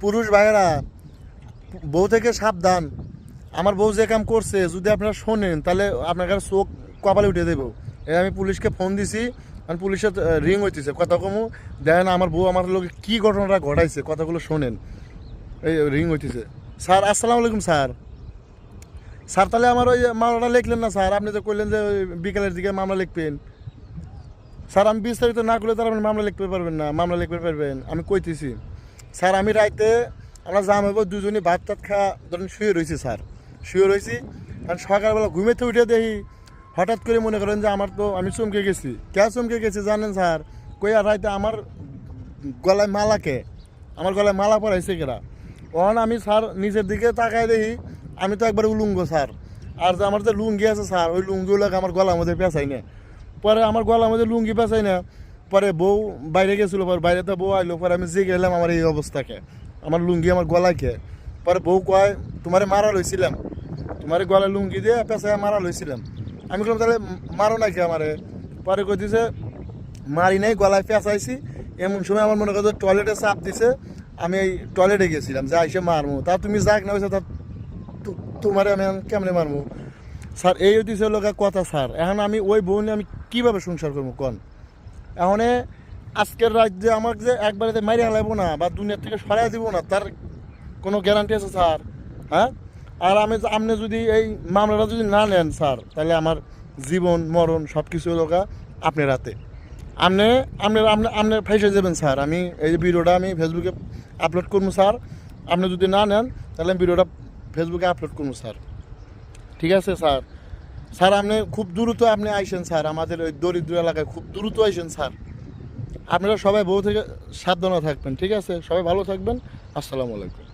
পুরুষ ভাইয়েরা, বউ থেকে সাবধান। আমার বউ যে কাম করছে যদি আপনারা শোনেন তাহলে আপনার কাছে চোখ কপালে উঠে দেবো। এই আমি পুলিশকে ফোন দিছি, আমি পুলিশের রিং হইতেছে কথা কমু। দেখেন আমার বউ আমার লোক কী ঘটনাটা ঘটাইছে, কথাগুলো শোনেন। এই রিং হইতেছে। স্যার আসসালামু আলাইকুম স্যার। স্যার তাহলে আমার ওই মামলাটা লিখলেন না স্যার? আপনি তো কইলেন যে ওই বিকেলের দিকে মামলা লিখবেন। স্যার আমি বিস্তারিত না করলে তার আপনি মামলা লিখতে পারবেন না, মামলা লিখতে পারবেন আমি কইতেছি। স্যার আমি রাইতে আমরা জাম হইব দুজনই ভাত টাত খাওয়া ধরেন শুয়ে রয়েছি স্যার, শুয়ে রয়েছি। কারণ সকালবেলা ঘুমেতে উঠে দেখি হঠাৎ করে মনে করেন যে আমার তো আমি চমকে গেছি। কে চমকে গেছি জানেন স্যার? কই আর রাইতে আমার গলায় মালাকে, আমার গলায় মালা পরাইছে কেরা। তখন আমি স্যার নিচের দিকে তাকায় দেখি আমি তো একবার উলুঙ্গ স্যার। আর যে আমার যে লুঙ্গি আছে স্যার, ওই লুঙ্গিগুলোকে আমার গলার মধ্যে পেঁচাই না। পরে আমার গলার মধ্যে লুঙ্গি পেঁচাই না, পরে বউ বাইরে গেছিলো, পরে বাইরে তো বউ আইলো, পরে আমি জেগে গেলাম আমার এই অবস্থাকে, আমার লুঙ্গি আমার গলাকে। পরে বউ কয় তোমারে মারা লইছিলাম, তোমার গলায় লুঙ্গি দিয়ে পেঁচায় মারা লইছিলাম। আমি বললাম তাহলে মারো নাকি আমারে? পরে কই দিছে মারি নাই, গলায় পেঁচাইছি। এমন সময় আমার মনে করছে টয়লেটে চাপ দিছে, আমি এই টয়লেটে গেছিলাম যা এসে মারমু। তা তুমি যাক না হয়েছে তা তোমারে আমি কেমনে মারমু? স্যার এই হইতেছে লোক কথা স্যার। এখন আমি ওই বউ নিয়ে আমি কীভাবে সংসার করবো কন? এখন আজকের রাজ্যে আমাকে যে একবারে মাইরে হালাইবো না বা দুনিয়ার থেকে সরাই দিব না তার কোনো গ্যারান্টি আছে স্যার? হ্যাঁ, আর আপনি যদি এই মামলাটা যদি না নেন স্যার, তাহলে আমার জীবন মরণ সব কিছু লোকা আপনার হাতে। আপনি আপনি আপনি ফেসে যাবেন স্যার। আমি এই যে ভিডিওটা আমি ফেসবুকে আপলোড করবো স্যার। আপনি যদি না নেন তাহলে আমি ভিডিওটা ফেসবুকে আপলোড করবো স্যার। ঠিক আছে স্যার? স্যার আপনি খুব দ্রুত আপনি আইসেন স্যার, আমাদের ওই দরিদ্র এলাকায় খুব দ্রুত আইসেন স্যার। আপনারা সবাই বউ থেকে সাবধানে থাকবেন, ঠিক আছে? সবাই ভালো থাকবেন। আসসালামু আলাইকুম।